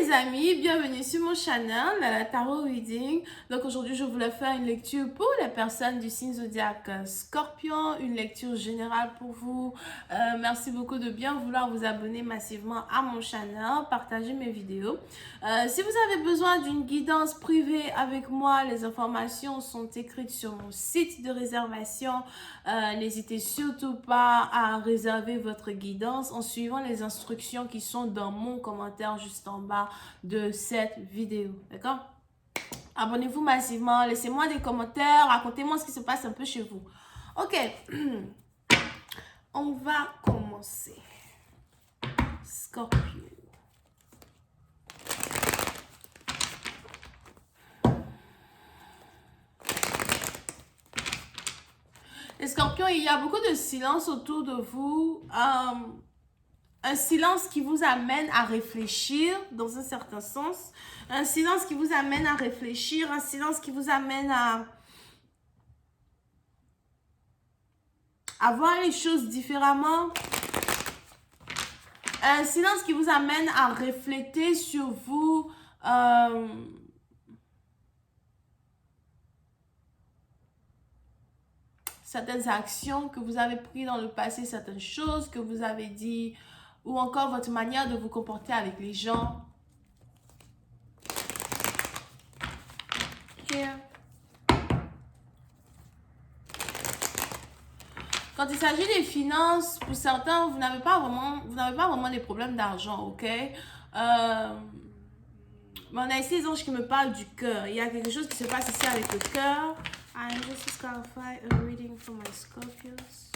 les amis, bienvenue sur mon channel, la Tarot Reading. Donc aujourd'hui, je voulais faire une lecture pour les personnes du signe zodiaque Scorpion, une lecture générale pour vous. Merci beaucoup de bien vouloir vous abonner massivement à mon channel, partager mes vidéos. Si vous avez besoin d'une guidance privée avec moi, les informations sont écrites sur mon site de réservation. N'hésitez surtout pas à réserver votre guidance en suivant les instructions qui sont dans mon commentaire juste en bas de cette vidéo. D'accord? Abonnez-vous massivement, laissez-moi des commentaires, racontez-moi ce qui se passe un peu chez vous. Ok, on va commencer. Scorpio. Les scorpions, il y a beaucoup de silence autour de vous. Un silence qui vous amène à réfléchir dans un certain sens. Un silence qui vous amène à réfléchir. Un silence qui vous amène à voir les choses différemment. Un silence qui vous amène à refléter sur vous. Certaines actions que vous avez prises dans le passé, certaines choses que vous avez dit, ou encore votre manière de vous comporter avec les gens. Here. Quand il s'agit des finances, pour certains, vous n'avez pas vraiment des problèmes d'argent, ok? Mais on a ici les anges qui me parlent du cœur. Il y a quelque chose qui se passe ici avec le cœur. I just clarify a reading for my Scorpios.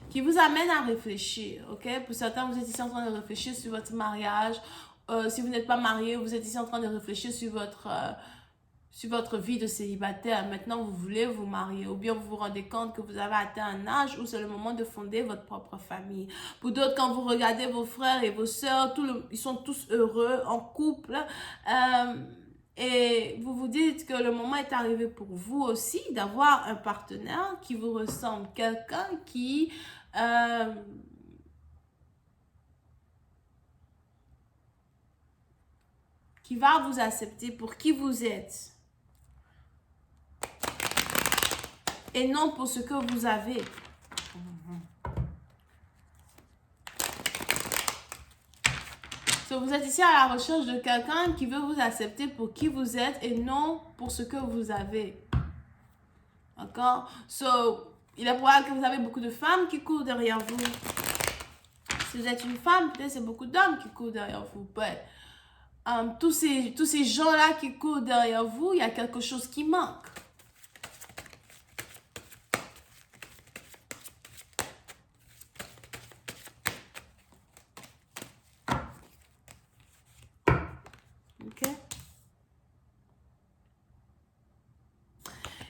Qui vous amène à réfléchir, ok? Pour certains, vous êtes ici en train de réfléchir sur votre mariage. Si vous n'êtes pas marié, vous êtes ici en train de réfléchir sur votre vie de célibataire. Maintenant, vous voulez vous marier. Ou bien vous vous rendez compte que vous avez atteint un âge où c'est le moment de fonder votre propre famille. Pour d'autres, quand vous regardez vos frères et vos sœurs, ils sont tous heureux, en couple. Et vous vous dites que le moment est arrivé pour vous aussi d'avoir un partenaire qui vous ressemble. Quelqu'un qui va vous accepter pour qui vous êtes. Et non pour ce que vous avez. So, vous êtes ici à la recherche de quelqu'un qui veut vous accepter pour qui vous êtes et non pour ce que vous avez. D'accord? So, il est probable que vous avez beaucoup de femmes qui courent derrière vous. Si vous êtes une femme, peut-être c'est beaucoup d'hommes qui courent derrière vous. But, tous ces gens-là qui courent derrière vous, il y a quelque chose qui manque.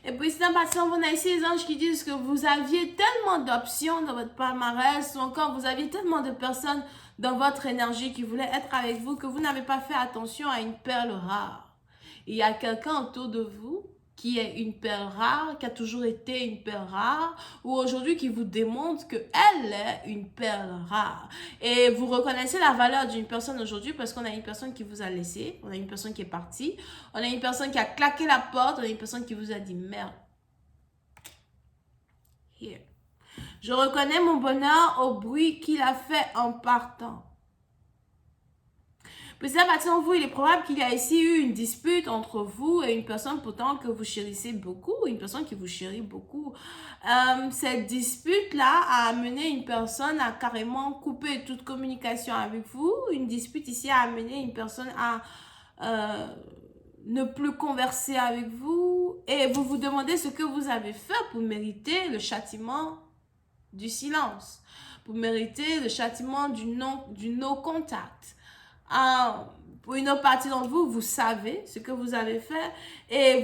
Et puis, c'est impatient, on a ici les anges qui disent que vous aviez tellement d'options dans votre palmarès, ou encore vous aviez tellement de personnes dans votre énergie qui voulaient être avec vous, que vous n'avez pas fait attention à une perle rare. Il y a quelqu'un autour de vous qui est une perle rare, qui a toujours été une perle rare, ou aujourd'hui qui vous démontre qu'elle est une perle rare. Et vous reconnaissez la valeur d'une personne aujourd'hui parce qu'on a une personne qui vous a laissé, on a une personne qui est partie, on a une personne qui a claqué la porte, on a une personne qui vous a dit merde. Here. Je reconnais mon bonheur au bruit qu'il a fait en partant. Puis ça, partant vous, il est probable qu'il y a ici eu une dispute entre vous et une personne pourtant que vous chérissez beaucoup, une personne qui vous chérit beaucoup. Cette dispute-là a amené une personne à carrément couper toute communication avec vous. Une dispute ici a amené une personne à ne plus converser avec vous. Et vous vous demandez ce que vous avez fait pour mériter le châtiment du silence, pour mériter le châtiment du no-contact. Pour une autre partie d'entre vous, vous savez ce que vous avez fait et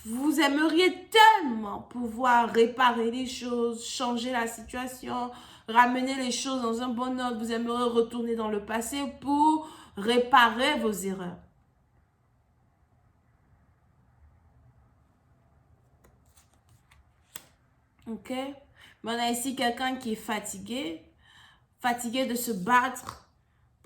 vous aimeriez tellement pouvoir réparer les choses, changer la situation, ramener les choses dans un bon ordre. Vous aimeriez retourner dans le passé pour réparer vos erreurs. Ok? Mais on a ici quelqu'un qui est fatigué de se battre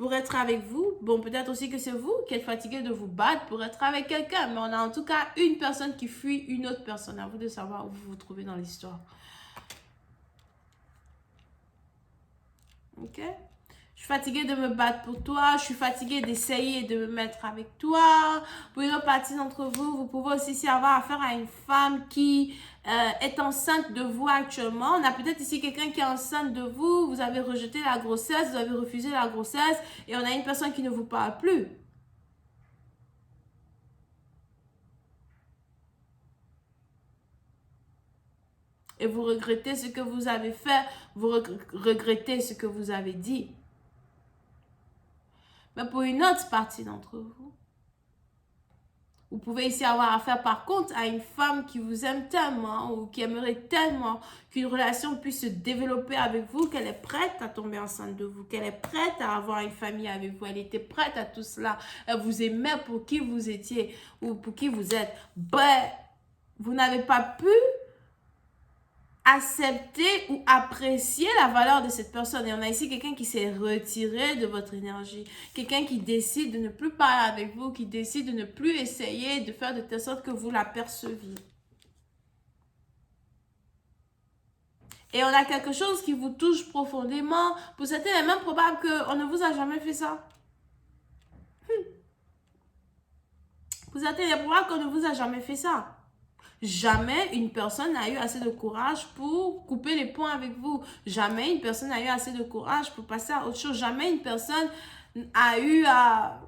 pour être avec vous. Bon, peut-être aussi que c'est vous qui êtes fatigué de vous battre pour être avec quelqu'un. Mais on a en tout cas une personne qui fuit une autre personne. À vous de savoir où vous vous trouvez dans l'histoire. Ok? Je suis fatiguée de me battre pour toi. Je suis fatiguée d'essayer de me mettre avec toi. Pour une autre partie d'entre vous, vous pouvez aussi avoir affaire à une femme qui est enceinte de vous actuellement. On a peut-être ici quelqu'un qui est enceinte de vous. Vous avez rejeté la grossesse, vous avez refusé la grossesse. Et on a une personne qui ne vous parle plus. Et vous regrettez ce que vous avez fait. Vous regrettez ce que vous avez dit. Mais pour une autre partie d'entre vous, vous pouvez ici avoir affaire par contre à une femme qui vous aime tellement ou qui aimerait tellement qu'une relation puisse se développer avec vous, qu'elle est prête à tomber enceinte de vous, qu'elle est prête à avoir une famille avec vous. Elle était prête à tout cela. Elle vous aimait pour qui vous étiez ou pour qui vous êtes. Bref, vous n'avez pas pu accepter ou apprécier la valeur de cette personne. Et on a ici quelqu'un qui s'est retiré de votre énergie. Quelqu'un qui décide de ne plus parler avec vous, qui décide de ne plus essayer de faire de telle sorte que vous l'aperceviez. Et on a quelque chose qui vous touche profondément. Pour certains, il est même probable qu'on ne vous a jamais fait ça. Pour certains, il est probable qu'on ne vous a jamais fait ça. Jamais une personne n'a eu assez de courage pour couper les ponts avec vous. Jamais une personne n'a eu assez de courage pour passer à autre chose. Jamais une personne a eu à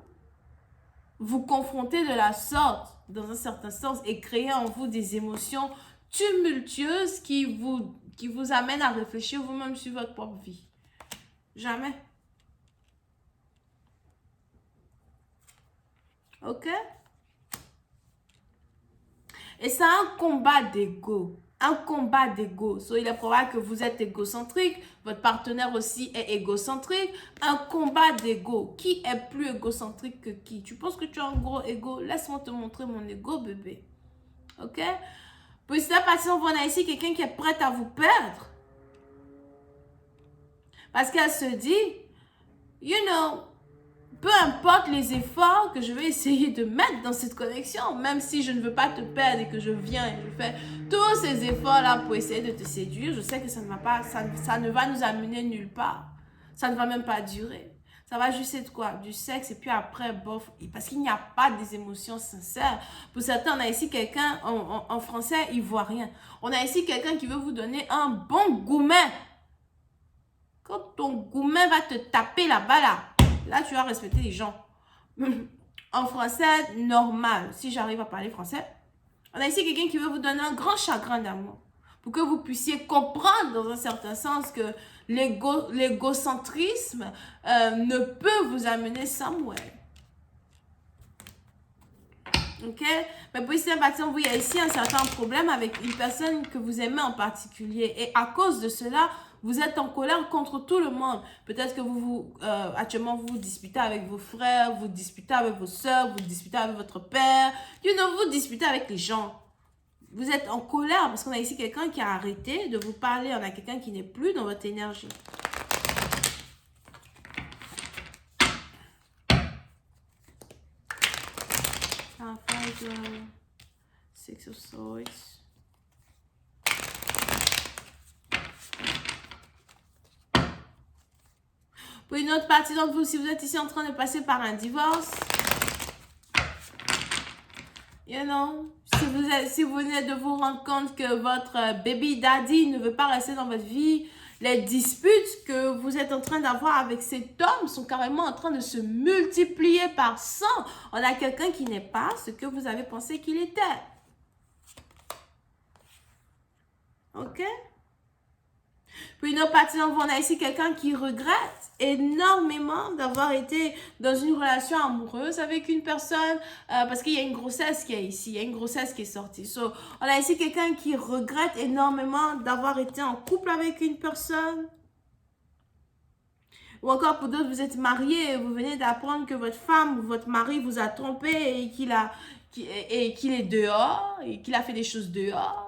vous confronter de la sorte, dans un certain sens, et créer en vous des émotions tumultueuses qui vous amènent à réfléchir vous-même sur votre propre vie. Jamais. Ok? Et c'est un combat d'ego. Un combat d'ego. So, il est probable que vous êtes égocentrique. Votre partenaire aussi est égocentrique. Un combat d'ego. Qui est plus égocentrique que qui? Tu penses que tu as un gros ego? Laisse-moi te montrer mon ego, bébé. Ok? Puis c'est parce qu'on a ici quelqu'un qui est prêt à vous perdre. Parce qu'elle se dit, you know, peu importe les efforts que je vais essayer de mettre dans cette connexion, même si je ne veux pas te perdre et que je viens et je fais tous ces efforts-là pour essayer de te séduire, je sais que ça ne va pas, ça ne va nous amener nulle part. Ça ne va même pas durer. Ça va juste être quoi? Du sexe et puis après, bof. Parce qu'il n'y a pas des émotions sincères. Pour certains, on a ici quelqu'un, en français, il voit rien. On a ici quelqu'un qui veut vous donner un bon gourmet. Quand ton gourmet va te taper là-bas, là, tu vas respecter les gens. En français, normal. Si j'arrive à parler français. On a ici quelqu'un qui veut vous donner un grand chagrin d'amour. Pour que vous puissiez comprendre dans un certain sens que l'égocentrisme ne peut vous amener somewhere. Ok? Mais pour ici, il y a ici un certain problème avec une personne que vous aimez en particulier. Et à cause de cela, vous êtes en colère contre tout le monde. Peut-être que actuellement, vous disputez avec vos frères, vous disputez avec vos soeurs, vous disputez avec votre père. Vous disputez avec les gens. Vous êtes en colère parce qu'on a ici quelqu'un qui a arrêté de vous parler. On a quelqu'un qui n'est plus dans votre énergie. Six of Swords. Pour une autre partie d'entre vous, si vous êtes ici en train de passer par un divorce, si vous venez de vous rendre compte que votre baby daddy ne veut pas rester dans votre vie, les disputes que vous êtes en train d'avoir avec cet homme sont carrément en train de se multiplier par 100. On a quelqu'un qui n'est pas ce que vous avez pensé qu'il était. Ok? Puis une autre partie d'entre vous, on a ici quelqu'un qui regrette énormément d'avoir été dans une relation amoureuse avec une personne parce qu'il y a une grossesse qui est ici, il y a une grossesse qui est sortie. So, on a ici quelqu'un qui regrette énormément d'avoir été en couple avec une personne. Ou encore pour d'autres, vous êtes mariés et vous venez d'apprendre que votre femme ou votre mari vous a trompé et qu'il est dehors et qu'il a fait des choses dehors.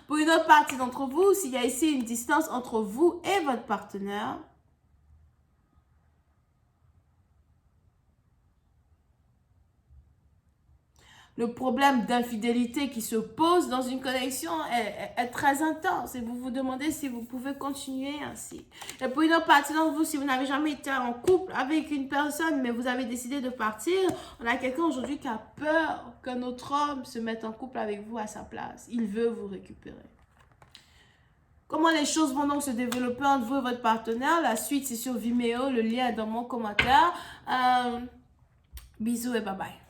Pour une autre partie d'entre vous, s'il y a ici une distance entre vous et votre partenaire, le problème d'infidélité qui se pose dans une connexion est très intense et vous vous demandez si vous pouvez continuer ainsi. Et pour une autre partie d'entre vous, si vous n'avez jamais été en couple avec une personne, mais vous avez décidé de partir, on a quelqu'un aujourd'hui qui a peur qu'un autre homme se mette en couple avec vous à sa place. Il veut vous récupérer. Comment les choses vont donc se développer entre vous et votre partenaire? La suite, c'est sur Vimeo. Le lien est dans mon commentaire. Bisous et bye bye.